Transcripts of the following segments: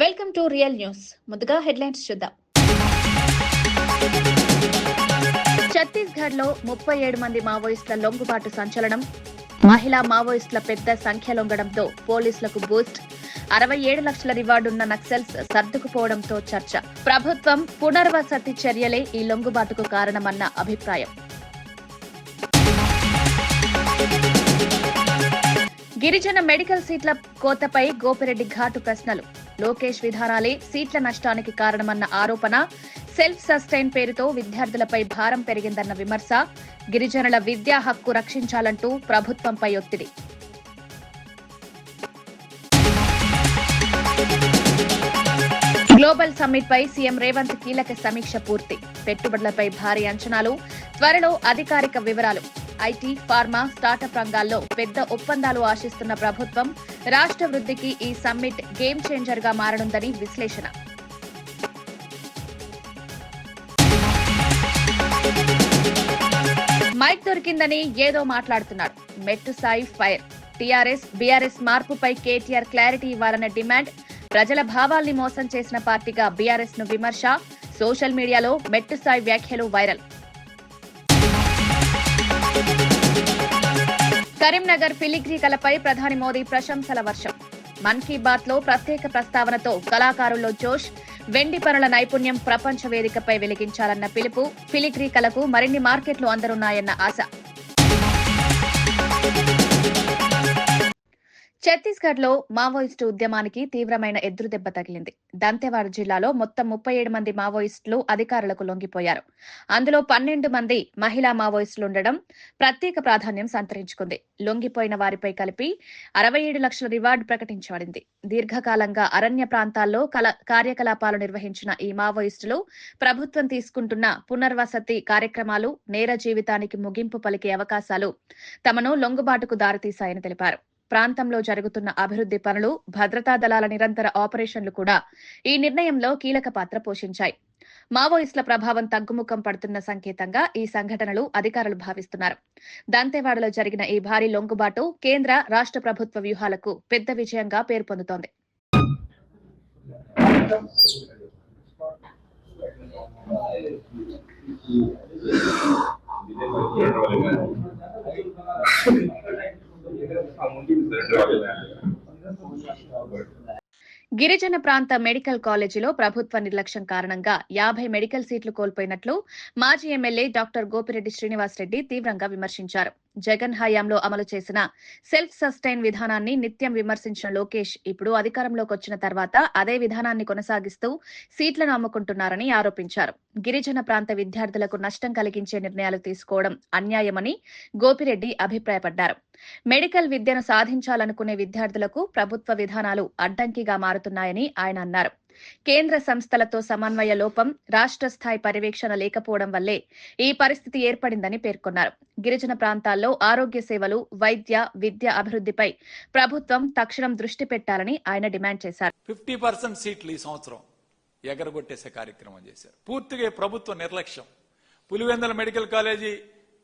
Welcome to real news. ముందుగా headlines చూద్దాం. ఛత్తీస్గఢ్ లో 37 మంది మావోయిస్టుల లొంగుబాటు సంచలనం. మహిళా మావోయిస్టుల పెద్ద సంఖ్య లొంగడంతో పోలీసులకు బూస్ట్. 67 లక్షల రివార్డున్న నక్సల్స్ సర్దుకుపోవడంతో చర్చ. ప్రభుత్వం పునర్వసతి చర్యలే ఈ లొంగుబాటుకు కారణమన్న అభిప్రాయం. గిరిజన మెడికల్ సీట్ల కోతపై గోపిరెడ్డి ఘాటు ప్రశ్నలు. లోకేష్ విధానాలే సీట్ల నష్టానికి కారణమన్న ఆరోపణ. సెల్ఫ్ సస్టైన్ పేరుతో విద్యార్థులపై భారం పెరిగిందన్న విమర్శ. గిరిజనుల విద్యా హక్కు రక్షించాలంటూ ప్రభుత్వంపై ఒత్తిడి. గ్లోబల్ సమ్మిట్ పై సీఎం రేవంత్ కీలక సమీక్ష పూర్తి. పెట్టుబడులపై భారీ అంచనాలు. త్వరలో అధికారిక వివరాలు. ఐటీ, ఫార్మా, స్టార్టప్ రంగాల్లో పెద్ద ఒప్పందాలు ఆశిస్తున్న ప్రభుత్వం. రాష్ట్ర వృద్ధికి ఈ సమ్మిట్ గేమ్ చేంజర్ గా మారనుందని విశ్లేషణ. మైక్ దొరికిందని ఏదో మాట్లాడుతున్నాడు. మెట్టు సాయి ఫైర్. టీఆర్ఎస్, బీఆర్ఎస్ మార్పుపై కేటీఆర్ క్లారిటీ ఇవ్వాలన్న డిమాండ్. ప్రజల భావాల్ని మోసం చేసిన పార్టీగా బీఆర్ఎస్ ను విమర్శ. సోషల్ మీడియాలో మెట్టు సాయి వ్యాఖ్యలు వైరల్. కరీంనగర్ ఫిలిగ్రీ కళపై ప్రధాని మోదీ ప్రశంసల వర్షం. మన్ కీ బాత్ లో ప్రత్యేక ప్రస్తావనతో కళాకారుల్లో జోష్. వెండి పనుల నైపుణ్యం ప్రపంచ వేదికపై వెలిగించాలన్న పిలుపు. ఫిలిగ్రీ కళకు మరిన్ని మార్కెట్లు అందనున్నాయన్న ఆశ. ఛత్తీస్గఢ్ లో మావోయిస్టు ఉద్యమానికి తీవ్రమైన ఎదురుదెబ్బ తగిలింది. దంతెవాడ జిల్లాలో మొత్తం 37 మంది మావోయిస్టులు అధికారులకు లొంగిపోయారు. అందులో 12 మంది మహిళా మావోయిస్టులుండడం ప్రత్యేక ప్రాధాన్యం సంతరించుకుంది. లొంగిపోయిన వారిపై కలిపి 67 లక్షల రివార్డు ప్రకటించబడింది. దీర్ఘకాలంగా అరణ్య ప్రాంతాల్లో కార్యకలాపాలు నిర్వహించిన ఈ మావోయిస్టులు ప్రభుత్వం తీసుకుంటున్న పునర్వసతి కార్యక్రమాలు, నేర జీవితానికి ముగింపు పలికే అవకాశాలు తమను లొంగుబాటుకు దారితీశాయని తెలిపారు. ప్రాంతంలో జరుగుతున్న అభివృద్ధి పనులు, భద్రతా దళాల నిరంతర ఆపరేషన్లు కూడా ఈ నిర్ణయంలో కీలక పాత్ర పోషించాయి. మావోయిస్టుల ప్రభావం తగ్గుముఖం పడుతున్న సంకేతంగా ఈ సంఘటనలు అధికారులు భావిస్తున్నారు. దంతెవాడలో జరిగిన ఈ భారీ లొంగుబాటు కేంద్ర, రాష్ట్ర ప్రభుత్వ వ్యూహాలకు పెద్ద విజయంగా పేరు పొందుతోంది. గిరిజన ప్రాంత మెడికల్ కాలేజీలో ప్రభుత్వ నిర్లక్ష్యం కారణంగా 50 మెడికల్ సీట్లు కోల్పోయినట్లు మాజీ ఎమ్మెల్యే డాక్టర్ గోపిరెడ్డి శ్రీనివాసరెడ్డి తీవ్రంగా విమర్శించారు. జగన్ హయాంలో అమలు చేసిన సెల్ఫ్ సస్టైన్ విధానాన్ని నిత్యం విమర్శించిన లోకేష్ ఇప్పుడు అధికారంలోకి వచ్చిన తర్వాత అదే విధానాన్ని కొనసాగిస్తూ సీట్లను అమ్ముకుంటున్నారని ఆరోపించారు. గిరిజన ప్రాంత విద్యార్థులకు నష్టం కలిగించే నిర్ణయాలు తీసుకోవడం అన్యాయమని గోపిరెడ్డి అభిప్రాయపడ్డారు. మెడికల్ విద్యను సాధించాలనుకునే విద్యార్థులకు ప్రభుత్వ విధానాలు అడ్డంకిగా మారుతున్నాయని ఆయన అన్నారు. కేంద్ర సంస్థలతో సమన్వయ లోపం, రాష్ట్ర స్థాయి పర్యవేక్షణ లేకపోవడం వల్లే ఈ పరిస్థితి ఏర్పడిందని పేర్కొన్నారు. గిరిజన ప్రాంతాల్లో ఆరోగ్య సేవలు, వైద్య, విద్య అభివృద్ధిపై ప్రభుత్వం తక్షణం దృష్టి పెట్టాలని ఆయన డిమాండ్ చేశారు. 50% సీట్లు ఈ సంవత్సరం ఎగరగొట్టేసే కార్యక్రమం చేశారు. పూర్తిగా ప్రభుత్వ నిర్లక్ష్యం. పులివెందుల మెడికల్ కాలేజీ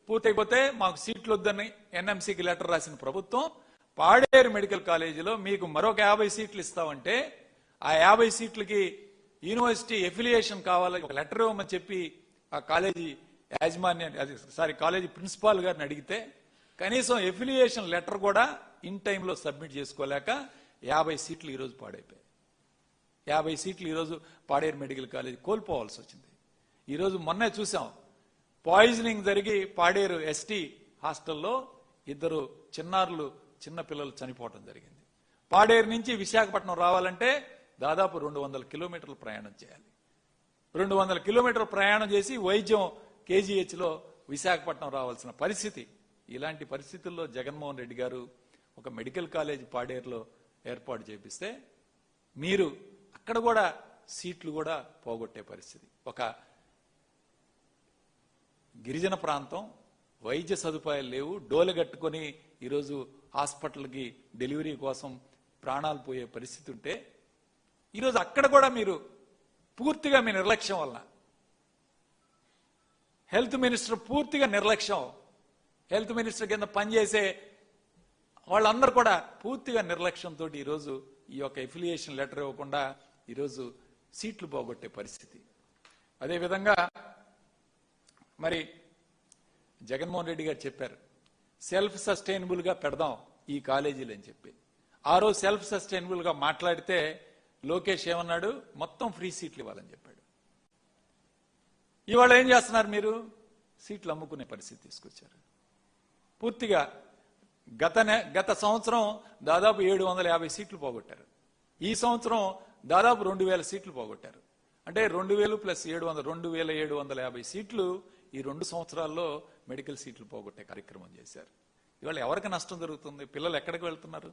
పూర్తయిపోతే మాకు సీట్లు వద్దని ఎన్ఎంసీకి లెటర్ రాసిన ప్రభుత్వం, పాడేరు మెడికల్ కాలేజీలో మీకు మరొక 50 సీట్లు ఇస్తామంటే ఆ 50 సీట్లకి యూనివర్సిటీ ఎఫిలియేషన్ కావాలి, ఒక లెటర్ ఇవ్వమని చెప్పి ఆ కాలేజీ యాజమాన్యాన్ని, కాలేజీ ప్రిన్సిపాల్ గారిని అడిగితే కనీసం ఎఫిలియేషన్ లెటర్ కూడా ఇన్ టైంలో సబ్మిట్ చేసుకోలేక 50 సీట్లు ఈరోజు పాడైపోయాయి. 50 సీట్లు ఈరోజు పాడేరు మెడికల్ కాలేజీ కోల్పోవాల్సి వచ్చింది. ఈరోజు మొన్నే చూసాం, పాయిజనింగ్ జరిగి పాడేరు ఎస్టీ హాస్టల్లో 2 చిన్నారులు, చిన్న పిల్లలు చనిపోవడం జరిగింది. పాడేరు నుంచి విశాఖపట్నం రావాలంటే దాదాపు 200 కిలోమీటర్లు ప్రయాణం చేయాలి. 200 కిలోమీటర్లు ప్రయాణం చేసి వైద్యం కేజీహెచ్లో విశాఖపట్నం రావాల్సిన పరిస్థితి. ఇలాంటి పరిస్థితుల్లో జగన్మోహన్ రెడ్డి గారు ఒక మెడికల్ కాలేజ్ పాడేరులో ఏర్పాటు చేపిస్తే మీరు అక్కడ కూడా సీట్లు కూడా పోగొట్టే పరిస్థితి. ఒక గిరిజన ప్రాంతం, వైద్య సదుపాయాలు లేవు, డోలు కట్టుకొని ఈరోజు హాస్పిటల్కి డెలివరీ కోసం ప్రాణాలు పోయే పరిస్థితి ఉంటే ఈరోజు అక్కడ కూడా మీరు పూర్తిగా మీ నిర్లక్ష్యం వలన, హెల్త్ మినిస్టర్ పూర్తిగా నిర్లక్ష్యం, హెల్త్ మినిస్టర్ కింద పనిచేసే వాళ్ళందరూ కూడా పూర్తిగా నిర్లక్ష్యంతో ఈరోజు ఈ యొక్క ఎఫిలియేషన్ లెటర్ ఇవ్వకుండా ఈరోజు సీట్లు పోగొట్టే పరిస్థితి. అదేవిధంగా మరి జగన్మోహన్ రెడ్డి గారు చెప్పారు సెల్ఫ్ సస్టైనబుల్ గా పెడదాం ఈ కాలేజీలు అని చెప్పి. ఆ రోజు సెల్ఫ్ సస్టైనబుల్ గా మాట్లాడితే లోకేష్ ఏమన్నాడు, మొత్తం ఫ్రీ సీట్లు ఇవ్వాలని చెప్పాడు. ఇవాళ ఏం చేస్తున్నారు మీరు? సీట్లు అమ్ముకునే పరిస్థితి తీసుకొచ్చారు. పూర్తిగా గత సంవత్సరం దాదాపు 750 సీట్లు పోగొట్టారు. ఈ సంవత్సరం దాదాపు 2000 సీట్లు పోగొట్టారు. అంటే 2000 ప్లస్ 700 2750 సీట్లు ఈ 2 సంవత్సరాల్లో మెడికల్ సీట్లు పోగొట్టే కార్యక్రమం చేశారు. ఇవాళ ఎవరికి నష్టం జరుగుతుంది? పిల్లలు ఎక్కడికి వెళ్తున్నారు?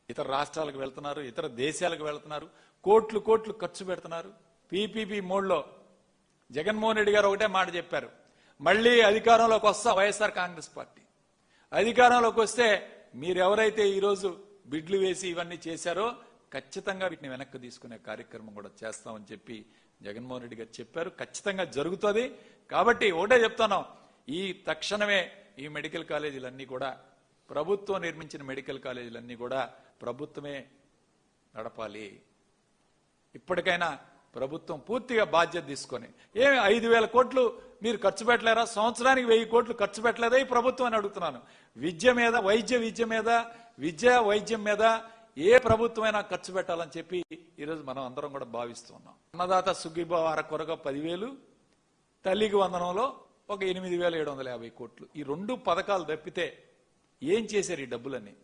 ఇతర రాష్ట్రాలకు వెళ్తున్నారు, ఇతర దేశాలకు వెళ్తున్నారు, కోట్లు ఖర్చు పెడుతున్నారు. పీపీపీ మోడ్లో జగన్మోహన్ రెడ్డి గారు ఒకటే మాట చెప్పారు, మళ్ళీ అధికారంలోకి వస్తా వైఎస్ఆర్ కాంగ్రెస్ పార్టీ అధికారంలోకి వస్తే మీరెవరైతే ఈరోజు బిడ్లు వేసి ఇవన్నీ చేశారో ఖచ్చితంగా వీటిని వెనక్కి తీసుకునే కార్యక్రమం కూడా చేస్తామని చెప్పి జగన్మోహన్ రెడ్డి గారు చెప్పారు. ఖచ్చితంగా జరుగుతుంది. కాబట్టి ఒకటే చెప్తున్నాం, ఈ తక్షణమే ఈ మెడికల్ కాలేజీలన్నీ కూడా ప్రభుత్వం నిర్మించిన మెడికల్ కాలేజీలన్నీ కూడా ప్రభుత్వమే నడపాలి. ఇప్పటికైనా ప్రభుత్వం పూర్తిగా బాధ్యత తీసుకొని 5,000 కోట్లు మీరు ఖర్చు పెట్టలేరా? సంవత్సరానికి 1000 కోట్లు ఖర్చు పెట్టలేదా ఈ ప్రభుత్వం అని అడుగుతున్నాను. విద్య మీద, వైద్యం మీద ఏ ప్రభుత్వమైనా ఖర్చు పెట్టాలని చెప్పి ఈరోజు మనం అందరం కూడా భావిస్తున్నాం. అన్నదాత సుఖీభావ అరకొరగా 10,000, తల్లికి వందనంలో ఒక 8,750 కోట్లు. ఈ 2 పథకాలు తప్పితే ఏం చేశారు ఈ డబ్బులన్నీ?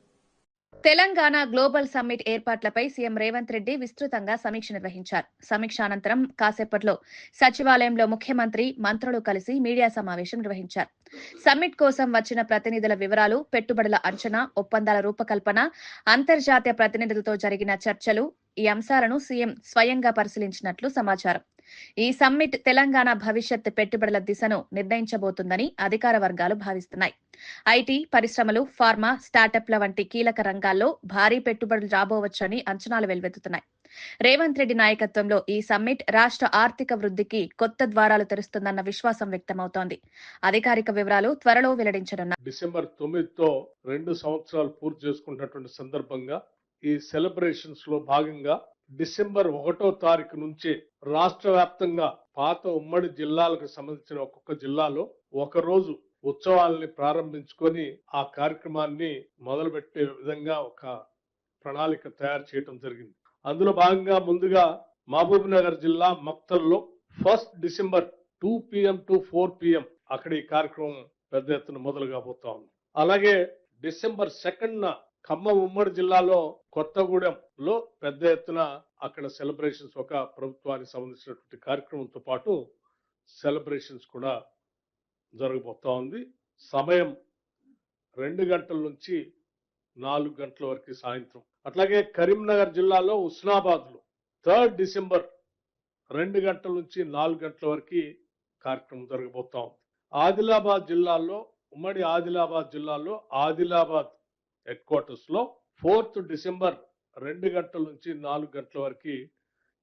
తెలంగాణ గ్లోబల్ సమ్మిట్ ఏర్పాట్లపై సీఎం రేవంత్ రెడ్డి విస్తృతంగా సమీక్ష నిర్వహించారు. సమీక్ష అనంతరం కాసేపట్లో సచివాలయంలో ముఖ్యమంత్రి, మంత్రులు కలిసి మీడియా సమావేశం నిర్వహించారు. సమ్మిట్ కోసం వచ్చిన ప్రతినిధుల వివరాలు, పెట్టుబడుల అంచనా, ఒప్పందాల రూపకల్పన, అంతర్జాతీయ ప్రతినిధులతో జరిగిన చర్చలు, ఈ అంశాలను సీఎం స్వయంగా పరిశీలించినట్లు సమాచారం. ఈ సమ్మిట్ తెలంగాణ భవిష్యత్ పెట్టుబడుల దిశను నిర్ణయించబోతుందని అధికార వర్గాలు భావిస్తున్నాయి. ఐటీ, పరిశ్రమలు, ఫార్మా, స్టార్టప్ల వంటి కీలక రంగాల్లో భారీ పెట్టుబడులు రాబోవచ్చని అంచనాలు వెలువెత్తుతున్నాయి. రేవంత్ రెడ్డి నాయకత్వంలో ఈ సమ్మిట్ రాష్ట్ర ఆర్థిక వృద్ధికి కొత్త ద్వారాలు తెరుస్తుందన్న విశ్వాసం వ్యక్తమవుతోంది. అధికారిక వివరాలు త్వరలో వెల్లడించనున్నారు. డిసెంబర్ 9తో 2 సంవత్సరాలు పూర్తి చేసుకున్నటువంటి సందర్భంగా ఈ సెలబ్రేషన్స్ లో భాగంగా డిసెంబర్ 1వ తారీఖు నుంచి రాష్ట్ర వ్యాప్తంగా పాత ఉమ్మడి జిల్లాలకు సంబంధించిన ఒక్కొక్క జిల్లాలో ఒక రోజు ఉత్సవాలని ప్రారంభించుకొని ఆ కార్యక్రమాన్ని మొదలుపెట్టే విధంగా ఒక ప్రణాళిక తయారు చేయడం జరిగింది. అందులో భాగంగా ముందుగా మహబూబ్ నగర్ జిల్లా మక్తల్లో 1 డిసెంబర్ 2 PM to 4 PM అక్కడ ఈ కార్యక్రమం పెద్ద ఎత్తున మొదలు కాబోతా ఉంది. అలాగే డిసెంబర్ 2న ఖమ్మం ఉమ్మడి జిల్లాలో కొత్తగూడెంలో పెద్ద ఎత్తున అక్కడ సెలబ్రేషన్స్, ఒక ప్రభుత్వానికి సంబంధించినటువంటి కార్యక్రమంతో పాటు సెలబ్రేషన్స్ కూడా జరగబోతా ఉంది. సమయం 2 గంటల నుంచి 4 గంటల వరకు సాయంత్రం. అట్లాగే కరీంనగర్ జిల్లాలో హుస్నాబాద్ లో 3 డిసెంబర్ 2 గంటల నుంచి 4 గంటల వరకు కార్యక్రమం జరగబోతా ఉంది. ఆదిలాబాద్ జిల్లాలో, ఉమ్మడి ఆదిలాబాద్ జిల్లాలో ఆదిలాబాద్ హెడ్ క్వార్టర్స్ లో 4th డిసెంబర్ 2 గంటల నుంచి 4 గంటల వరకు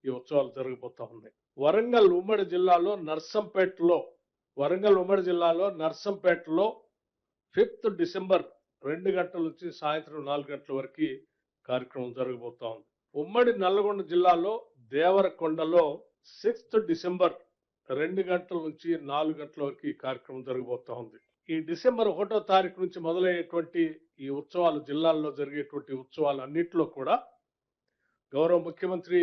ఈ ఉత్సవాలు జరగబోతా ఉన్నాయి. వరంగల్ ఉమ్మడి జిల్లాలో నర్సంపేటలో 5th డిసెంబర్ 2 గంటల నుంచి సాయంత్రం 4 గంటల వరకు కార్యక్రమం జరగబోతా ఉంది. ఉమ్మడి నల్లగొండ జిల్లాలో దేవరకొండలో 6th డిసెంబర్ 2 గంటల నుంచి 4 గంటల వరకు ఈ కార్యక్రమం జరగబోతా ఉంది. ఈ డిసెంబర్ 1వ తారీఖు నుంచి మొదలయ్యేటువంటి ఈ ఉత్సవాలు, జిల్లాల్లో జరిగేటువంటి ఉత్సవాలు అన్నింటిలో కూడా గౌరవ ముఖ్యమంత్రి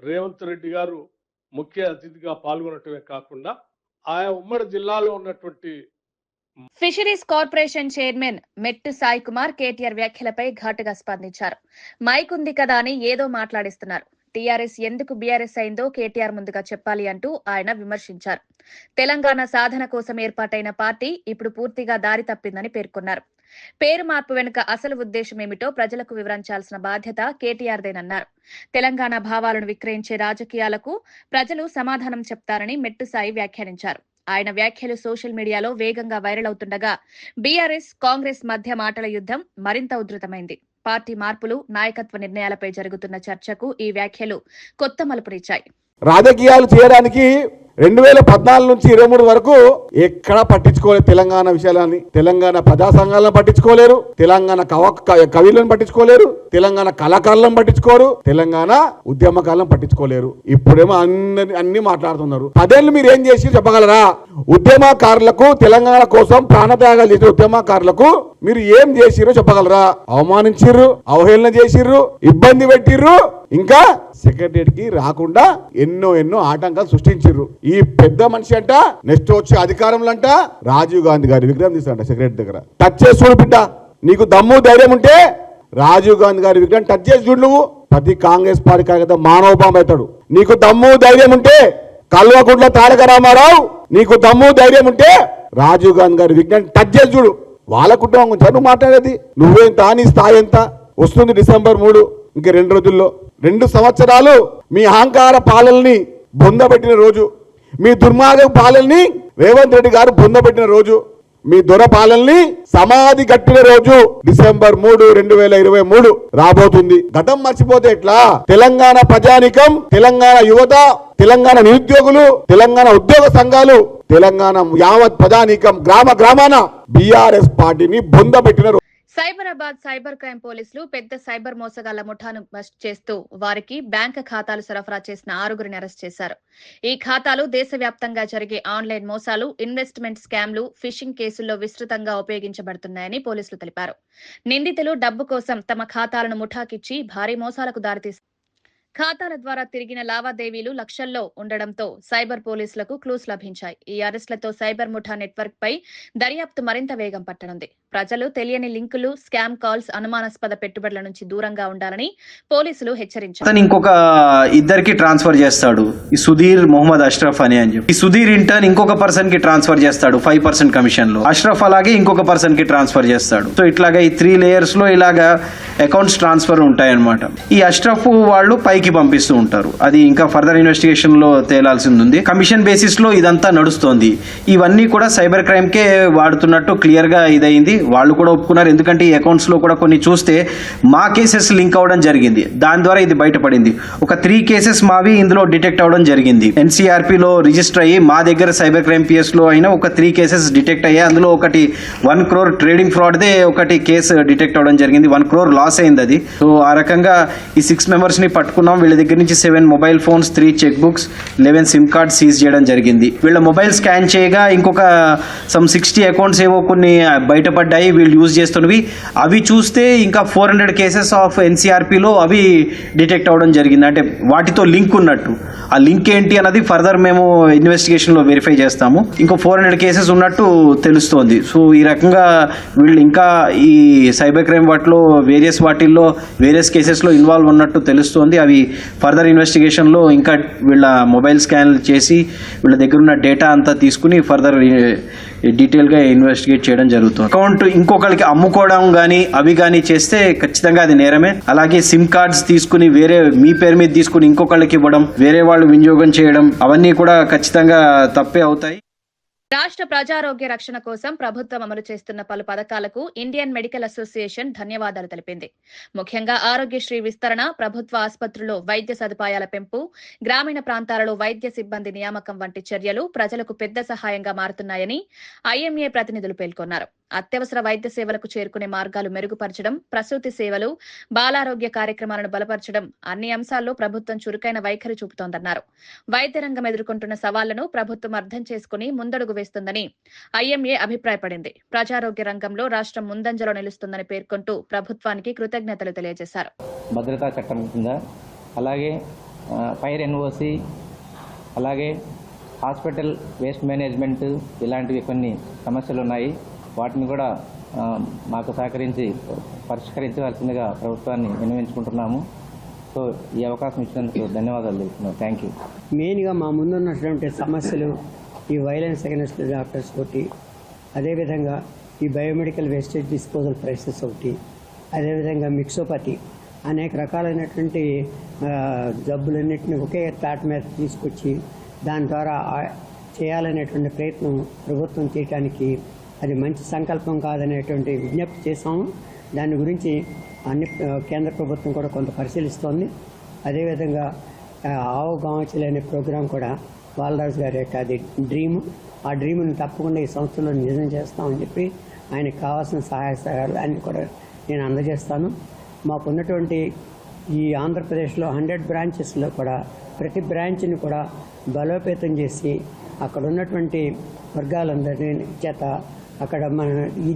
రేవంత్ రెడ్డి గారు ముఖ్య అతిథిగా పాల్గొనటమే కాకుండా ఆయా ఉమ్మడి జిల్లాలో ఉన్నటువంటి ఫిషరీస్ కార్పొరేషన్ చైర్మన్ మెట్టు సాయి కుమార్ కేటీఆర్ వ్యాఖ్యలపై ఘాటుగా స్పందించారు. మైక్ ఉంది కదా అని ఏదో మాట్లాడిస్తున్నారు. టీఆర్ఎస్ ఎందుకు బీఆర్ఎస్ అయిందో కేటీఆర్ ముందుగా చెప్పాలి అంటూ ఆయన విమర్శించారు. తెలంగాణ సాధన కోసం ఏర్పాటైన పార్టీ ఇప్పుడు పూర్తిగా దారి తప్పిందని పేర్కొన్నారు. పేరు మార్పు వెనుక అసలు ఉద్దేశం ఏమిటో ప్రజలకు వివరించాల్సిన బాధ్యత కేటీఆర్దేనన్నారు. తెలంగాణ భావాలను విక్రయించే రాజకీయాలకు ప్రజలు సమాధానం చెప్తారని మెట్టు సాయి వ్యాఖ్యానించారు. ఆయన వ్యాఖ్యలు సోషల్ మీడియాలో వేగంగా వైరల్ అవుతుండగా బీఆర్ఎస్, కాంగ్రెస్ మధ్య మాటల యుద్ధం మరింత ఉధృతమైంది. పార్టీ మార్పులు, నాయకత్వ నిర్ణయాలపై జరుగుతున్న చర్చకు ఈ వ్యాఖ్యలు కొత్త మలుపునిచ్చాయి. రాజకీయాలు చేయడానికి 2014 నుంచి 23 వరకు ఎక్కడా పట్టించుకోలేదు తెలంగాణ విషయాలని. తెలంగాణ ప్రజా సంఘాలను పట్టించుకోలేరు, తెలంగాణ కవులను పట్టించుకోలేరు, తెలంగాణ కళాకారులను పట్టించుకోరు, తెలంగాణ ఉద్యమకారులను పట్టించుకోలేరు. ఇప్పుడేమో అన్ని మాట్లాడుతున్నారు. 10 ఏళ్ళు మీరు ఏం చేసి చెప్పగలరా? ఉద్యమకారులకు, తెలంగాణ కోసం ప్రాణత్యాగాలు చేసిన ఉద్యమకారులకు మీరు ఏం చేసిరో చెప్పగలరా? అవమానించిర్రు, అవహేళన చేసిర్రు, ఇబ్బంది పెట్టిర్రు, ఇంకా సెక్రటరియట్ కి రాకుండా ఎన్నో ఆటంకాలు సృష్టించిర్రు. ఈ పెద్ద మనిషి అంట నెక్స్ట్ వచ్చే అధికారంలో అంట రాజీవ్ గాంధీ గారి విగ్రహం తీస్తారంట సెక్రటరీ దగ్గర. టచ్ చేసి చూడు బిడ్డ, నీకు దమ్ము ధైర్యం ఉంటే రాజీవ్ గాంధీ గారి విగ్రహం టచ్ చేసి చూడు. నువ్వు ప్రతి కాంగ్రెస్ పార్టీ కార్యకర్త మానవ బాంబు అవుతాడు. నీకు దమ్ము ధైర్యం ఉంటే కల్వకుంట్ల తారక రామారావు, నీకు దమ్ము ధైర్యం ఉంటే రాజీవ్ గాంధీ గారి విగ్రహం టచ్ చేసి చూడు. వాళ్ళ కుటుంబం గురించి నువ్వు మాట్లాడేది. నువ్వేంత, నీ స్థాయి ఎంత? వస్తుంది డిసెంబర్ 3, ఇంక 2 రోజుల్లో. 2 సంవత్సరాలు మీ అహంకార పాలనని బొందబెట్టిన రోజు, మీ దుర్మార్గ పాలనని రేవంత్ రెడ్డి గారు బొందబెట్టిన రోజు, మీ దొర పాలనని సమాధి కట్టిన రోజు డిసెంబర్ 3, 2023 రాబోతుంది. గతం మర్చిపోతే ఎట్లా? తెలంగాణ ప్రజానికం, తెలంగాణ యువత, తెలంగాణ నిరుద్యోగులు, తెలంగాణ ఉద్యోగ సంఘాలు, తెలంగాణ యావత్ ప్రజానికం గ్రామాన బీఆర్ఎస్ పార్టీని బొందబెట్టిన. సైబరాబాద్ సైబర్ క్రైమ్ పోలీసులు పెద్ద సైబర్ మోసగాళ్ల ముఠాను బస్ట్ చేస్తూ వారికి బ్యాంక్ ఖాతాలు సరఫరా చేసిన 6గురిని అరెస్ట్ చేశారు. ఈ ఖాతాలు దేశవ్యాప్తంగా జరిగే ఆన్లైన్ మోసాలు, ఇన్వెస్ట్మెంట్ స్కామ్లు, ఫిషింగ్ కేసుల్లో విస్తృతంగా ఉపయోగించబడుతున్నాయని పోలీసులు తెలిపారు. నిందితులు డబ్బు కోసం తమ ఖాతాలను ముఠాకిచ్చి భారీ మోసాలకు దారితీశారు. ఖాతాల ద్వారా తిరిగిన లావాదేవీలు లక్షల్లో ఉండడంతో సైబర్ పోలీసులకు క్లూస్ లభించాయి. ఈ అరెస్టులతో సైబర్ ముఠా నెట్వర్క్ పై దర్యాప్తు మరింత వేగం పట్టనుంది. ప్రజలు తెలియని లింకులు, స్కామ్ కాల్స్, అనుమానాస్పద పెట్టుబడుల నుంచి దూరంగా ఉండాలని పోలీసులు హెచ్చరించారు. ఇంకొక ఇద్దరికి ట్రాన్స్ఫర్ చేస్తాడు, ఈ సుధీర్ మొహమ్మద్ అష్రఫ్ అని చెప్పి. ఈ సుధీర్ ఇంటర్న్ ఇంకొక పర్సన్ కి ట్రాన్స్ఫర్ చేస్తాడు 5% కమిషన్ లో. అష్రఫ్ అలాగే ఇంకొక పర్సన్ కి ట్రాన్స్ఫర్ చేస్తాడు. సో ఇట్లాగా ఈ 3 లేయర్స్ లో ఇలాగా అకౌంట్స్ ట్రాన్స్ఫర్ ఉంటాయన్నమాట. ఈ అష్రఫ్ వాళ్ళు పైకి పంపిస్తూ ఉంటారు. అది ఇంకా ఫర్దర్ ఇన్వెస్టిగేషన్ లో తేలాల్సింది ఉంది. కమిషన్ బేసిస్ లో ఇదంతా నడుస్తోంది. ఇవన్నీ కూడా సైబర్ క్రైమ్ కే వాడుతున్నట్టు క్లియర్ గా ఇదైంది. వాళ్ళు కూడా ఒప్పుకున్నారు. ఎందుకంటే ఈ అకౌంట్స్ లో కూడా కొన్ని చూస్తే మా కేసెస్ లింక్ అవడం జరిగింది. దాని ద్వారా ఇది బయటపడింది. ఒక 3 కేసెస్ మావి ఇందులో డిటెక్ట్ అవడం జరిగింది. ఎన్సీఆర్పీ లో రిజిస్టర్ అయ్యి మా దగ్గర సైబర్ క్రైమ్ పిఎస్ లో అయినా ఒక 3 కేసెస్ డిటెక్ట్ అయ్యాయి. అందులో ఒకటి 1 crore ట్రేడింగ్ ఫ్రాడ్ దే ఒకటి కేసు డిటెక్ట్ అవడం జరిగింది. 1 crore లాస్ అయింది అది. సో ఆ రకంగా ఈ 6 మెంబర్స్ ని పట్టుకున్నాం. వీళ్ళ దగ్గర నుంచి 7 mobile phones, 3 check books, 11 SIM card seize చేయడం జరిగింది. వీళ్ళ మొబైల్ స్కాన్ చేయగా ఇంకొక సమ్ 60 అకౌంట్స్ ఏవో కొన్ని బయటపడ్డాయి వీళ్ళు యూజ్ చేస్తున్నవి. అవి చూస్తే ఇంకా 400 కేసెస్ ఆఫ్ ఎన్సీఆర్పీలో అవి డిటెక్ట్ అవడం జరిగింది. అంటే వాటితో లింక్ ఉన్నట్టు. ఆ లింక్ ఏంటి అన్నది ఫర్దర్ మేము ఇన్వెస్టిగేషన్లో వెరిఫై చేస్తాము. ఇంకో 400 కేసెస్ ఉన్నట్టు తెలుస్తోంది. సో ఈ రకంగా వీళ్ళు ఇంకా ఈ సైబర్ క్రైమ్ వాటిల్లో వేరియస్ కేసెస్లో ఇన్వాల్వ్ ఉన్నట్టు తెలుస్తోంది. అవి ఫర్దర్ ఇన్వెస్టిగేషన్లో ఇంకా వీళ్ళ మొబైల్ స్కాన్ చేసి వీళ్ళ దగ్గర ఉన్న డేటా అంతా తీసుకుని ఫర్దర్ డీటెయిల్గా ఇన్వెస్టిగేట్ చేయడం జరుగుతుంది. అకౌంట్ ఇంకొకరికి అమ్ముకోవడం కానీ అవి కానీ చేస్తే ఖచ్చితంగా అది నేరమే. అలాగే సిమ్ కార్డ్స్ తీసుకుని మీ పేరు మీద తీసుకుని ఇంకొకళ్ళకి ఇవ్వడం, వేరే వాళ్ళు వినియోగం చేయడం, అవన్నీ కూడా ఖచ్చితంగా తప్పే అవుతాయి. రాష్ట్ర ప్రజారోగ్య రక్షణ కోసం ప్రభుత్వం అమలు చేస్తున్న పలు పథకాలకు ఇండియన్ మెడికల్ అసోసియేషన్ ధన్యవాదాలు తెలిపింది. ముఖ్యంగా ఆరోగ్యశ్రీ విస్తరణ, ప్రభుత్వ ఆసుపత్రుల్లో వైద్య సదుపాయాల పెంపు, గ్రామీణ ప్రాంతాలలో వైద్య సిబ్బంది నియామకం వంటి చర్యలు ప్రజలకు పెద్ద సహాయంగా మారుతున్నాయని ఐఎంఏ ప్రతినిధులు పేర్కొన్నారు. అత్యవసర వైద్య సేవలకు చేరుకునే మార్గాలు మెరుగుపరచడం, ప్రసూతి సేవలు, బాలారోగ్య కార్యక్రమాలను బలపరచడం అన్ని అంశాల్లో ప్రభుత్వం చురుకైన వైఖరి చూపుతోందన్నారు. వైద్య రంగం ఎదుర్కొంటున్న సవాళ్లను ప్రభుత్వం అర్థం చేసుకుని ముందడుగు వేస్తుందని ఐఎంఏ అభిప్రాయపడింది. ప్రజారోగ్య రంగంలో రాష్ట్రం ముందంజలో నిలుస్తుందని పేర్కొంటూ ప్రభుత్వానికి కృతజ్ఞతలు తెలియజేశారు. భద్రతా చట్టం కింద, అలాగే ఫైర్ ఎన్ఓసి, అలాగే హాస్పిటల్ వేస్ట్ మేనేజ్మెంట్, ఇలాంటివి కొన్ని సమస్యలు ఉన్నాయి. వాటిని కూడా మాకు సహకరించి పరిష్కరించవలసిందిగా ప్రభుత్వాన్ని విన్నవించుకుంటున్నాము. సో ఈ అవకాశం ఇచ్చినందుకు ధన్యవాదాలు తెలుపుతున్నాను. Thank you. మెయిన్గా మా ముందున్నటువంటి సమస్యలు ఈ వైలెన్స్ అగెన్స్ట్ డాక్టర్స్ ఒకటి, అదేవిధంగా ఈ బయోమెడికల్ వేస్టేజ్ డిస్పోజల్ ప్రైసెస్ ఒకటి, అదేవిధంగా మిక్సోపతి, అనేక రకాలైనటువంటి జబ్బులన్నింటినీ ఒకే తాటి మీద తీసుకొచ్చి దాని ద్వారా చేయాలనేటువంటి ప్రయత్నం ప్రభుత్వం చేయడానికి అది మంచి సంకల్పం కాదనేటువంటి విజ్ఞప్తి చేశాము. దాని గురించి కేంద్ర ప్రభుత్వం కూడా కొంత పరిశీలిస్తోంది. అదేవిధంగా ఆవు గాంచలు అనే ప్రోగ్రాం కూడా బాలరాజు గారి యొక్క అది డ్రీము. ఆ డ్రీమ్ని తప్పకుండా ఈ సంస్థలో నిజం చేస్తామని చెప్పి ఆయనకు కావాల్సిన సహాయ సహకారాలు అన్ని కూడా నేను అందజేస్తాను. మాకున్నటువంటి ఈ ఆంధ్రప్రదేశ్లో 100 బ్రాంచెస్లో కూడా ప్రతి బ్రాంచ్ని కూడా బలోపేతం చేసి అక్కడ ఉన్నటువంటి వర్గాలందరినీ చేత అక్కడ మన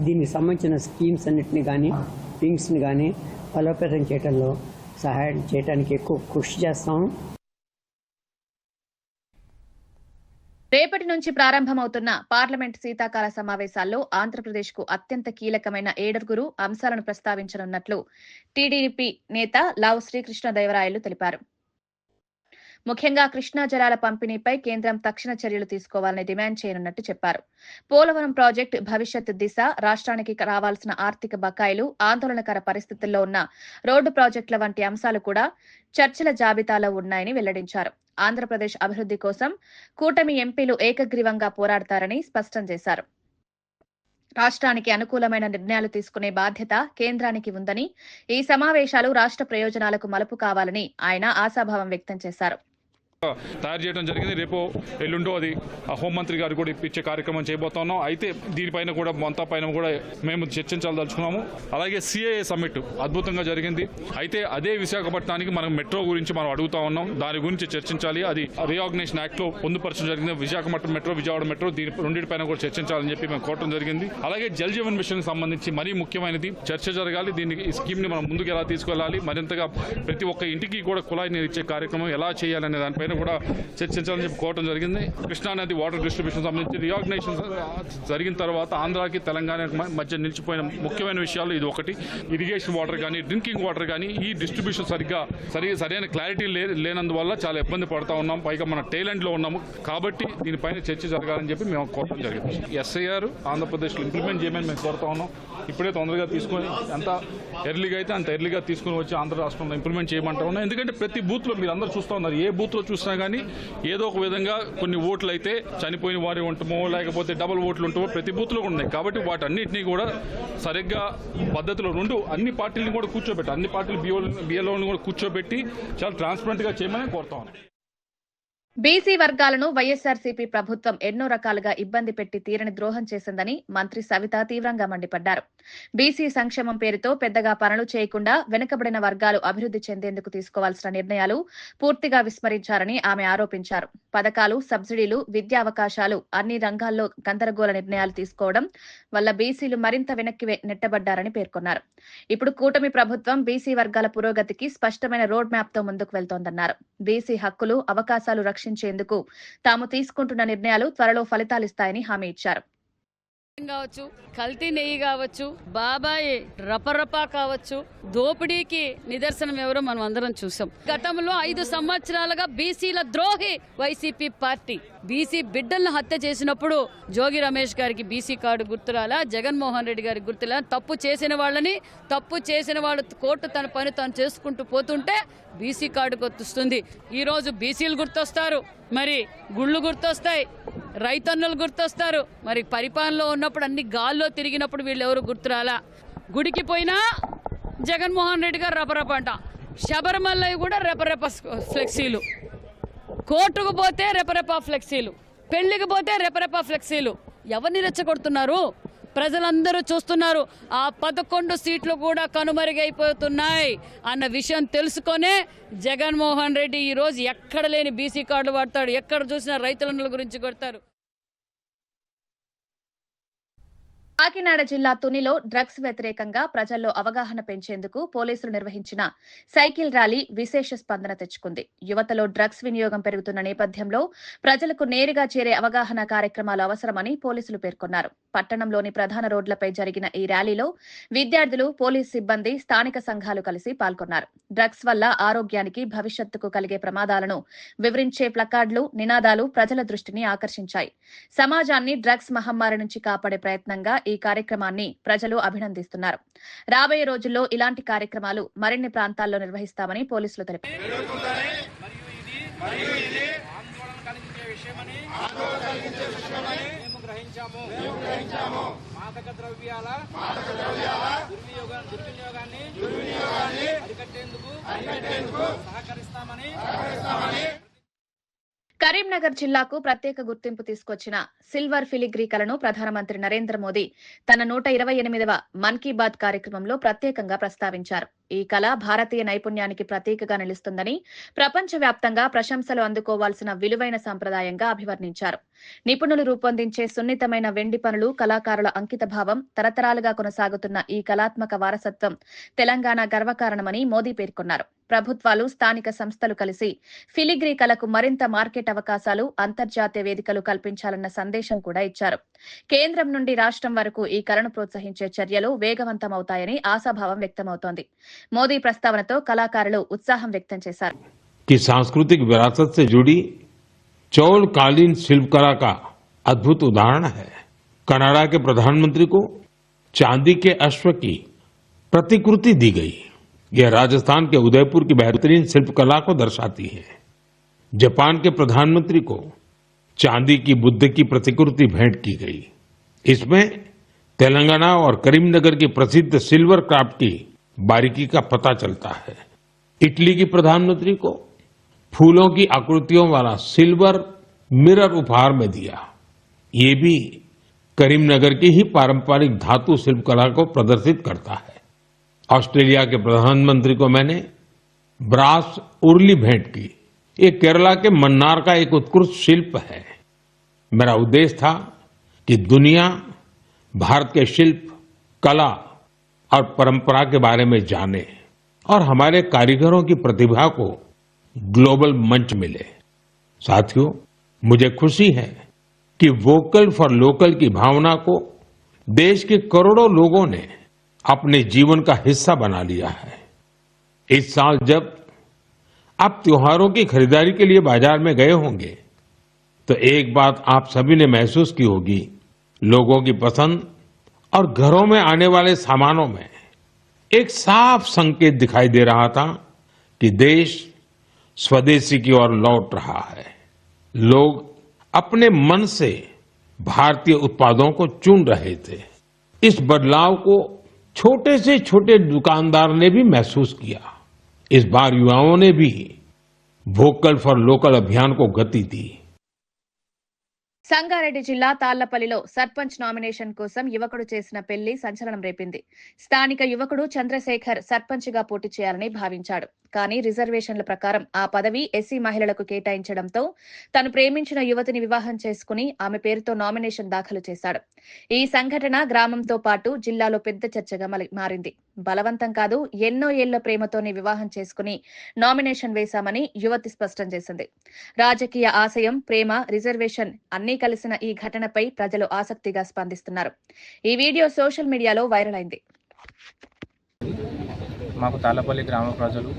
దీనికి సంబంధించిన స్కీమ్స్ అన్నింటినీ కానీ వింగ్స్ని కానీ బలోపేతం చేయడంలో సహాయం చేయడానికి ఎక్కువ కృషి చేస్తాము. రేపటి నుంచి ప్రారంభమవుతున్న పార్లమెంట్ శీతాకాల సమావేశాల్లో ఆంధ్రప్రదేశ్కు అత్యంత కీలకమైన 7 అంశాలను ప్రస్తావించనున్నట్లు టీడీపీ నేత లావు శ్రీకృష్ణదేవరాయలు తెలిపారు. ముఖ్యంగా కృష్ణా జలాల పంపిణీపై కేంద్రం తక్షణ చర్యలు తీసుకోవాలని డిమాండ్ చేయనున్నట్టు చెప్పారు. పోలవరం ప్రాజెక్టు భవిష్యత్ దిశ, రాష్ట్రానికి రావాల్సిన ఆర్థిక బకాయిలు, ఆందోళనకర పరిస్థితుల్లో ఉన్న రోడ్డు ప్రాజెక్టుల వంటి అంశాలు కూడా చర్చల జాబితాలో ఉన్నాయని వెల్లడించారు. ఆంధ్రప్రదేశ్ అభివృద్ధి కోసం కూటమి ఎంపీలు ఏకగ్రీవంగా పోరాడతారని స్పష్టం చేశారు. రాష్ట్రానికి అనుకూలమైన నిర్ణయాలు తీసుకునే బాధ్యత కేంద్రానికి ఉందని, ఈ సమావేశాలు రాష్ట్ర ప్రయోజనాలకు మలుపు కావాలని ఆయన ఆశాభావం వ్యక్తం చేశారు. తయారు చేయడం జరిగింది. రేపు ఎల్లుండో అది హోంమంత్రి గారు కూడా ఇప్పించే కార్యక్రమం చేయబోతున్నాం. అయితే దీనిపైన కూడా మొంతా పైన కూడా మేము చర్చించాలదలుచుకున్నాము. అలాగే సిఏఏ సమ్మిట్ అద్భుతంగా జరిగింది. అయితే అదే విశాఖపట్నానికి మనం మెట్రో గురించి మనం అడుగుతా ఉన్నాం. దాని గురించి చర్చించాలి. అది రీఆర్గనైజేషన్ యాక్ట్ లో పొందుపరచడం జరిగింది. విశాఖపట్నం మెట్రో, విజయవాడ మెట్రో, దీని రెండింటిపైన కూడా చర్చించాలని చెప్పి మేము కోరడం జరిగింది. అలాగే జల్ జీవన్ మిషన్ సంబంధించి మరీ ముఖ్యమైనది చర్చ జరగాలి. దీనికి ఈ స్కీమ్ ని మనం ముందుకు ఎలా తీసుకెళ్లాలి, మరింతగా ప్రతి ఒక్క ఇంటికి కూడా కుళాయి నీరు ఇచ్చే కార్యక్రమం ఎలా చేయాలనే దానిపై కూడా చర్చించాలని చెప్పి కోరడం జరిగింది. కృష్ణా నది వాటర్ డిస్ట్రిబ్యూషన్ సంబంధించి రీఆర్గనైజేషన్ జరిగిన తర్వాత ఆంధ్రాకి తెలంగాణకి మధ్య నిలిచిపోయిన ముఖ్యమైన విషయాలు ఇది ఒకటి. ఇరిగేషన్ వాటర్ కానీ, డ్రింకింగ్ వాటర్ కానీ ఈ డిస్ట్రిబ్యూషన్ సరైన క్లారిటీ లేనందువల్ల చాలా ఇబ్బంది పడతా ఉన్నాం. పైగా మన టైలెండ్ లో ఉన్నాము. కాబట్టి దీనిపైన చర్చ జరగాలని చెప్పి మేము కోరడం జరిగింది. ఎస్ఐఆర్ ఆంధ్రప్రదేశ్లో ఇంప్లిమెంట్ చేయమని మేము కోరుతా ఉన్నాం. ఇప్పుడే తొందరగా తీసుకొని ఎంత ఎర్లీగా అయితే అంత ఎర్లీగా తీసుకుని వచ్చి ఆంధ్ర రాష్ట్రంలో ఇంప్లిమెంట్ చేయమంటా ఉన్నాం. ఎందుకంటే ప్రతి బూత్ లో మీరు అందరూ చూస్తూ ఉన్నారు. ఏ బూత్ లో చూసినా కానీ ఏదో ఒక విధంగా కొన్ని ఓట్లు అయితే చనిపోయిన వారి ఉంటామో, లేకపోతే డబుల్ ఓట్లు ఉంటామో ప్రతి బూత్ లో ఉన్నాయి. కాబట్టి వాటన్నిటినీ కూడా సరిగ్గా పద్ధతిలో అన్ని పార్టీలను కూడా కూర్చోబెట్టి, అన్ని పార్టీలు బిఎల్ఓలను కూడా కూర్చోబెట్టి చాలా ట్రాన్స్పరెంట్ గా చేయమని కోరుతా ఉన్నాం. బీసీ వర్గాలను వైఎస్ఆర్సీపీ ప్రభుత్వం ఎన్నో రకాలుగా ఇబ్బంది పెట్టి తీరని ద్రోహం చేసిందని మంత్రి సవిత తీవ్రంగా మండిపడ్డారు. బీసీ సంక్షేమం పేరుతో పెద్దగా పనులు చేయకుండా వెనుకబడిన వర్గాలు అభివృద్ధి చెందేందుకు తీసుకోవాల్సిన నిర్ణయాలు పూర్తిగా విస్మరించారని ఆమె ఆరోపించారు. పథకాలు, సబ్సిడీలు, విద్యా అవకాశాలు అన్ని రంగాల్లో గందరగోళ నిర్ణయాలు తీసుకోవడం వల్ల బీసీలు మరింత వెనక్కి నెట్టబడ్డారని పేర్కొన్నారు. ఇప్పుడు కూటమి ప్రభుత్వం బీసీ వర్గాల పురోగతికి స్పష్టమైన రోడ్ మ్యాప్ తో ముందుకు వెళ్తోందన్నారు. బీసీ హక్కులు, అవకాశాలు రక్షించేందుకు తాము తీసుకుంటున్న నిర్ణయాలు త్వరలో ఫలితాలిస్తాయని హామీ ఇచ్చారు. కావచ్చు, కల్తీ నెయ్యి కావచ్చు, బాబాయ్ రపరపా కావచ్చు, దోపిడీకి నిదర్శనం ఎవరో మనం అందరం చూసాం. గతంలో 5 సంవత్సరాలుగా బీసీల ద్రోహి వైసీపీ పార్టీ. బీసీ బిడ్డలను హత్య చేసినప్పుడు జోగి రమేష్ గారికి బీసీ కార్డు గుర్తురాలా, జగన్మోహన్ రెడ్డి గారికి గుర్తులా, తప్పు చేసిన వాళ్ళు కోర్టు తన పని తాను చేసుకుంటూ పోతుంటే బీసీ కార్డు గుర్తొస్తుంది. ఈరోజు బీసీలు గుర్తొస్తారు, మరి గుళ్ళు గుర్తొస్తాయి, రైతన్నులు గుర్తొస్తారు. మరి పరిపాలనలో ఉన్నప్పుడు అన్ని గాల్లో తిరిగినప్పుడు వీళ్ళు ఎవరు గుర్తురాలా. గుడికి పోయినా జగన్మోహన్ రెడ్డి గారు రపరప అంట, శబరిమలయ్య కూడా రెపరెప ఫ్లెక్సీలు, కోర్టుకు పోతే రెపరెప ఫ్లెక్సీలు, పెళ్లికి పోతే రెపరెప ఫ్లెక్సీలు. ఎవరిని రెచ్చగొడుతున్నారు? ప్రజలందరూ చూస్తున్నారు. ఆ 11 సీట్లు కూడా కనుమరుగైపోతున్నాయి అన్న విషయం తెలుసుకొనే జగన్మోహన్ రెడ్డి ఈరోజు ఎక్కడ లేని బీసీ కార్డులు వాడతాడు. ఎక్కడ చూసినా రైతుల గురించి కొడతారు. కాకినాడ జిల్లా తునిలో డ్రగ్స్ వ్యతిరేకంగా ప్రజల్లో అవగాహన పెంచేందుకు పోలీసులు నిర్వహించిన సైకిల్ ర్యాలీ విశేష స్పందన తెచ్చుకుంది. యువతలో డ్రగ్స్ వినియోగం పెరుగుతున్న నేపథ్యంలో ప్రజలకు నేరుగా చేరే అవగాహన కార్యక్రమాలు అవసరమని పోలీసులు పేర్కొన్నారు. పట్టణంలోని ప్రధాన రోడ్లపై జరిగిన ఈ ర్యాలీలో విద్యార్థులు, పోలీసు సిబ్బంది, స్థానిక సంఘాలు కలిసి పాల్గొన్నారు. డ్రగ్స్ వల్ల ఆరోగ్యానికి, భవిష్యత్తుకు కలిగే ప్రమాదాలను వివరించే ప్లకార్డులు, నినాదాలు ప్రజల దృష్టిని ఆకర్షించాయి. సమాజాన్ని డ్రగ్స్ మహమ్మారి నుంచి కాపాడే ప్రయత్నంగా ఈ కార్యక్రమాన్ని ప్రజలు అభినందిస్తున్నారు. రాబోయే రోజుల్లో ఇలాంటి కార్యక్రమాలు మరిన్ని ప్రాంతాల్లో నిర్వహిస్తామని పోలీసులు తెలిపారు. మాదక ద్రవ్యాల దుర్వినియోగాన్ని అరికట్టేందుకు సహకరిస్తామని కరీంనగర్ జిల్లాకు ప్రత్యేక గుర్తింపు తీసుకొచ్చిన సిల్వర్ ఫిలిగ్రీ కళను ప్రధానమంత్రి నరేంద్ర మోదీ తన 128వ మన్ కీ బాత్ కార్యక్రమంలో ప్రత్యేకంగా ప్రస్తావించారు. ఈ కళ భారతీయ నైపుణ్యానికి ప్రతీకగా నిలుస్తుందని, ప్రపంచవ్యాప్తంగా ప్రశంసలు అందుకోవాల్సిన విలువైన సంప్రదాయంగా అభివర్ణించారు. నిపుణులు రూపొందించే సున్నితమైన వెండి పనులు, కళాకారుల అంకితభావం, తరతరాలుగా కొనసాగుతున్న ఈ కళాత్మక వారసత్వం తెలంగాణ గర్వకారణమని మోదీ పేర్కొన్నారు. ప్రభుత్వాలు, స్థానిక సంస్థలు కలిసి ఫిలిగ్రీ కళకు మరింత మార్కెట్ అవకాశాలు, అంతర్జాతీయ వేదికలు కల్పించాలన్న సందేశం కూడా ఇచ్చారు. కేంద్రం నుండి రాష్ట్రం వరకు ఈ కళను ప్రోత్సహించే చర్యలు వేగవంతమవుతాయని ఆశాభావం వ్యక్తమవుతోంది. మోదీ ప్రస్తావనతో కళాకారులు ఉత్సాహం వ్యక్తం చేశారు. सांस्कृतिक विरासत से जुड़ी चौल कालीन शिल्पकला का अद्भुत उदाहरण है। कनाडा के प्रधानमंत्री को चांदी के अश्व की प्रतिकृति दी गई। यह राजस्थान के उदयपुर की बेहतरीन शिल्पकला को दर्शाती है। जापान के प्रधानमंत्री को चांदी की बुद्ध की प्रतिकृति भेंट की गई। इसमें तेलंगाना और करीमनगर की प्रसिद्ध सिल्वर क्राफ्ट की बारीकी का पता चलता है। इटली की प्रधानमंत्री को फूलों की आकृतियों वाला सिल्वर मिरर उपहार में दिया। ये भी करीमनगर की ही पारंपरिक धातु शिल्पकला को प्रदर्शित करता है। ऑस्ट्रेलिया के प्रधानमंत्री को मैंने ब्रास उर्ली भेंट की। ये केरला के मन्नार का एक उत्कृष्ट शिल्प है। मेरा उद्देश्य था कि दुनिया भारत के शिल्प, कला और परंपरा के बारे में जाने और हमारे कारीगरों की प्रतिभा को ग्लोबल मंच मिले। साथियों, मुझे खुशी है कि वोकल फॉर लोकल की भावना को देश के करोड़ों लोगों ने अपने जीवन का हिस्सा बना लिया है। इस साल जब आप त्योहारों की खरीदारी के लिए बाजार में गए होंगे तो एक बात आप सभी ने महसूस की होगी, लोगों की पसंद और घरों में आने वाले सामानों में एक साफ संकेत दिखाई दे रहा था कि देश स्वदेशी की ओर लौट रहा है। लोग अपने मन से भारतीय उत्पादों को चुन रहे थे। इस बदलाव को छोटे से छोटे दुकानदार ने भी महसूस किया। इस बार युवाओं ने भी वोकल फॉर लोकल अभियान को गति दी। సంగారెడ్డి జిల్లా తాళ్లపల్లిలో సర్పంచ్ నామినేషన్ కోసం యువకుడు చేసిన పెళ్లి సంచలనం రేపింది. స్థానిక యువకుడు చంద్రశేఖర్ సర్పంచ్గా పోటీ చేయాలని భావించాడు. కానీ రిజర్వేషన్ల ప్రకారం ఆ పదవి ఎస్సీ మహిళలకు కేటాయించడంతో తను ప్రేమించిన యువతిని వివాహం చేసుకుని ఆమె పేరుతో నామినేషన్ దాఖలు చేశాడు. ఈ సంఘటన గ్రామంతో పాటు జిల్లాలో పెద్ద చర్చగా మారింది. బలవంతం కాదు, ఎన్నో ఏళ్ల ప్రేమతోనే వివాహం చేసుకుని నామినేషన్ వేశామని యువతి స్పష్టం చేసింది. రాజకీయ ఆశయం, ప్రేమ, రిజర్వేషన్ అన్నీ కలిసిన ఈ ఘటనపై ప్రజలు ఆసక్తిగా స్పందిస్తున్నారు. ఈ వీడియో సోషల్ మీడియాలో వైరల్ అయింది. మాకు తాళ్లపల్లి గ్రామ ప్రజలు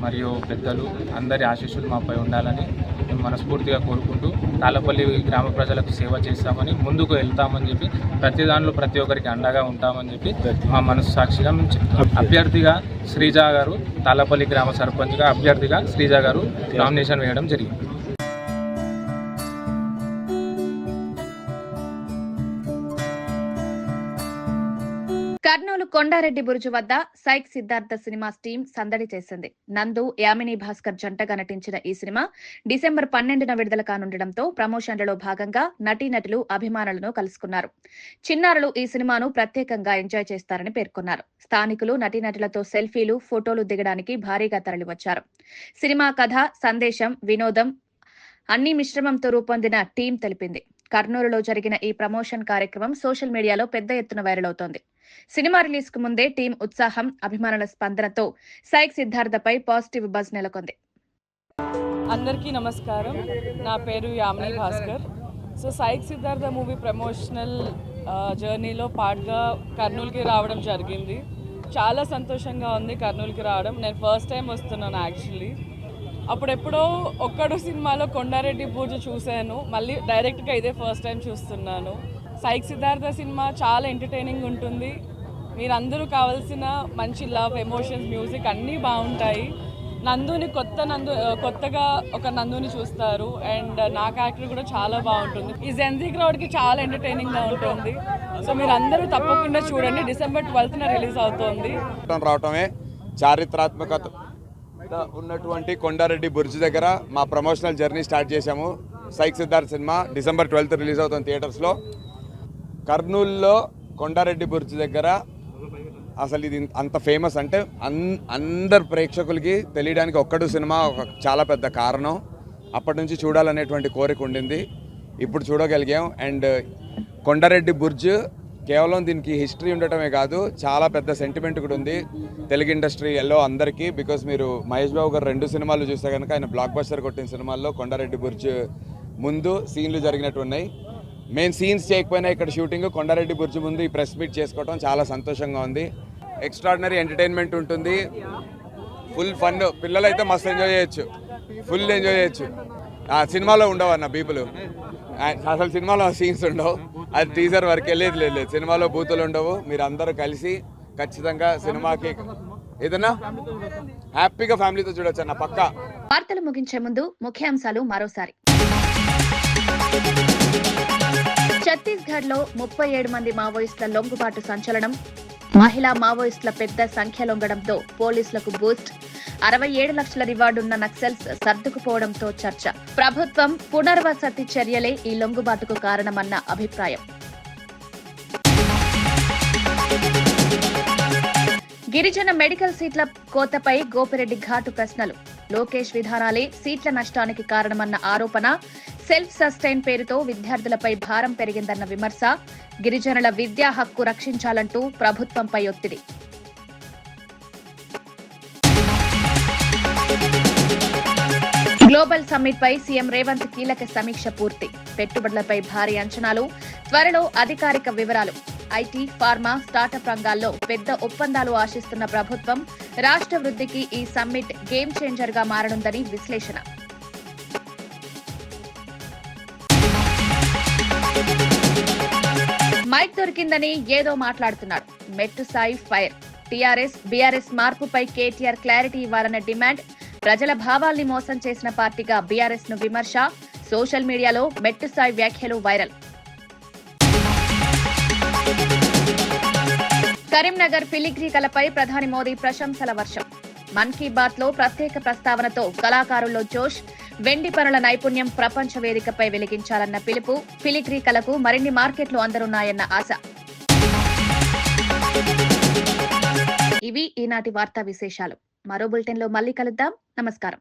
మరియు పెద్దలు అందరి ఆశీస్సులు మాపై ఉండాలని మేము మనస్ఫూర్తిగా కోరుకుంటూ తాళ్లపల్లి గ్రామ ప్రజలకు సేవ చేస్తామని, ముందుకు వెళ్తామని చెప్పి, ప్రతి దానిలో ప్రతి ఒక్కరికి అండగా ఉంటామని చెప్పి మా మనసు సాక్షిగా మేము చెప్తాం. అభ్యర్థిగా శ్రీజ గారు, తాళ్లపల్లి గ్రామ సర్పంచ్గా అభ్యర్థిగా శ్రీజ గారు నామినేషన్ వేయడం జరిగింది. కర్నూలు కొండారెడ్డి బురుజు వద్ద సైక్ సిద్ధార్థ సినిమాస్ టీం సందడి చేసింది. నందు, యామిని భాస్కర్ జంటగా నటించిన ఈ సినిమా డిసెంబర్ 12న విడుదల కానుండటంతో ప్రమోషన్లలో భాగంగా నటీనటులు అభిమానులను కలుసుకున్నారు. చిన్నారులు ఈ సినిమాను ప్రత్యేకంగా ఎంజాయ్ చేస్తారని పేర్కొన్నారు. స్థానికులు నటీనటులతో సెల్ఫీలు, ఫోటోలు దిగడానికి భారీగా తరలివచ్చారు. సినిమా కథ, సందేశం, వినోదం అన్ని మిశ్రమంతో రూపొందిన టీం తెలిపింది. కర్నూలులో జరిగిన ఈ ప్రమోషన్ కార్యక్రమం సోషల్ మీడియాలో పెద్ద ఎత్తున వైరల్ అవుతోంది. సినిమా రిలీజ్ కు ముందే టీం ఉత్సాహం, అభిమానుల స్పందనతో సైక్ సిద్ధార్థపై పాజిటివ్ బజ్ నెలకొంది. అందరికీ నమస్కారం. నా పేరు Yamini Bhaskar. Psych Siddhartha movie promotional జర్నీలో పార్ట్గా కర్నూలుకి రావడం జరిగింది. చాలా సంతోషంగా ఉంది కర్నూలుకి రావడం. నేను ఫస్ట్ టైం వస్తున్నాను యాక్చువల్లీ. అప్పుడెప్పుడో ఒక్కడు సినిమాలో కొండారెడ్డి బురుజు చూశాను, మళ్ళీ డైరెక్ట్గా ఇదే ఫస్ట్ టైం చూస్తున్నాను. సైక్ సిద్ధార్థ సినిమా చాలా ఎంటర్టైనింగ్ ఉంటుంది. మీరందరూ కావాల్సిన మంచి లవ్, ఎమోషన్స్, మ్యూజిక్ అన్నీ బాగుంటాయి. నందుని కొత్తగా ఒక నందుని చూస్తారు. అండ్ నా క్యారెక్టర్ కూడా చాలా బాగుంటుంది. ఈ జెన్జీ క్రౌడ్కి చాలా ఎంటర్టైనింగ్గా ఉంటుంది. సో మీరు అందరూ తప్పకుండా చూడండి. డిసెంబర్ 12న రిలీజ్ అవుతోంది. రావటమే చారిత్రాత్మక ఉన్నటువంటి కొండారెడ్డి బుర్జ్ దగ్గర మా ప్రమోషనల్ జర్నీ స్టార్ట్ చేశాము. Psych Siddharth cinema December 12th release అవుతుంది థియేటర్స్లో. కర్నూలులో కొండారెడ్డి బుర్జ్ దగ్గర అసలు ఇది అంత ఫేమస్ అంటే అందరు ప్రేక్షకులకి తెలియడానికి ఒక్కడు సినిమా ఒక చాలా పెద్ద కారణం. అప్పటి నుంచి చూడాలనేటువంటి కోరిక ఉండింది, ఇప్పుడు చూడగలిగాం. అండ్ కొండారెడ్డి బుర్జ్ కేవలం దీనికి హిస్టరీ ఉండటమే కాదు, చాలా పెద్ద సెంటిమెంట్ కూడా ఉంది తెలుగు ఇండస్ట్రీలో అందరికీ. బికాస్ మీరు మహేష్ బాబు గారు 2 సినిమాలు చూస్తే కనుక ఆయన బ్లాక్ బస్టర్ కొట్టిన సినిమాల్లో కొండారెడ్డి బుర్జ్ ముందు సీన్లు జరిగినట్టు ఉన్నాయి. మెయిన్ సీన్స్ చేయకపోయినా ఇక్కడ షూటింగ్ కొండారెడ్డి బుర్జ్ ముందు ఈ ప్రెస్ మీట్ చేసుకోవడం చాలా సంతోషంగా ఉంది. ఎక్స్ట్రాడినరీ ఎంటర్టైన్మెంట్ ఉంటుంది, ఫుల్ ఫన్. పిల్లలైతే మస్తు ఎంజాయ్ చేయొచ్చు, ఫుల్ ఎంజాయ్ చేయొచ్చు. సినిమాలో ఉండవు అన్న బీపులు, అసలు సినిమాలో సీన్స్ ఉండవు, అది టీజర్ వరకు లేదు. సినిమాలో బూతులు ఉండవు. మీరు అందరూ కలిసి ఖచ్చితంగా సినిమాకి ఏదన్నా హ్యాపీగా ఫ్యామిలీతో చూడొచ్చు అన్న పక్కా. వార్తలు ముగించే ముందు ముఖ్యాంశాలు మరోసారి. ఛత్తీస్గఢ్ లో 37 మంది మావోయిస్టుల లొంగుబాటు సంచలనం. మహిళా మావోయిస్టుల పెద్ద సంఖ్య లొంగడంతో పోలీసులకు బూస్ట్. 67 లక్షల రివార్డున్న నక్సల్స్ సర్దుకుపోవడంతో చర్చ. ప్రభుత్వం పునర్వసతి చర్యలే ఈ లొంగుబాటుకు కారణమన్న అభిప్రాయం. గిరిజన మెడికల్ సీట్ల కోతపై గోపిరెడ్డి ఘాటు ప్రశ్నలు. లోకేష్ విధానాలే సీట్ల నష్టానికి కారణమన్న ఆరోపణ. సెల్ఫ్ సస్టైన్ పేరుతో విద్యార్థులపై భారం పెరిగిందన్న విమర్శ. గిరిజనుల విద్యా హక్కు రక్షించాలంటూ ప్రభుత్వంపై ఒత్తిడి. గ్లోబల్ సమ్మిట్ పై సీఎం రేవంత్ కీలక సమీక్ష పూర్తి. పెట్టుబడులపై భారీ అంచనాలు, త్వరలో అధికారిక వివరాలు. ఐటీ, ఫార్మా, స్టార్టప్ రంగాల్లో పెద్ద ఒప్పందాలు ఆశిస్తున్న ప్రభుత్వం. రాష్ట్ర వృద్ధికి ఈ సమ్మిట్ గేమ్ చేంజర్ గా మారనుందని విశ్లేషణ. మైక్ దొరికిందని ఏదో మాట్లాడుతున్నాడు. మెట్టు సాయి ఫైర్. టీఆర్ఎస్, బీఆర్ఎస్ మార్పుపై కేటీఆర్ క్లారిటీ ఇవ్వాలన్న డిమాండ్. ప్రజల భావాల్ని మోసం చేసిన పార్టీగా బీఆర్ఎస్ ను విమర్శ. సోషల్ మీడియాలో మెట్టు సాయి వ్యాఖ్యలు వైరల్. కరీంనగర్ ఫిలిగ్రీ కళపై ప్రధాని మోదీ ప్రశంసల వర్షం. మన్ కీ బాత్ లో ప్రత్యేక ప్రస్తావనతో కళాకారుల్లో జోష్. వెండి పనుల నైపుణ్యం ప్రపంచ వేదికపై వెలిగించాలన్న పిలుపు. ఫిలిగ్రీ కళకు మరిన్ని మార్కెట్లు అందరున్నాయన్న ఆశ. ఇవి ఈనాటి వార్తా విశేషాలు. మరో బులెటిన్ లో మళ్ళీ కలుద్దాం. నమస్కారం.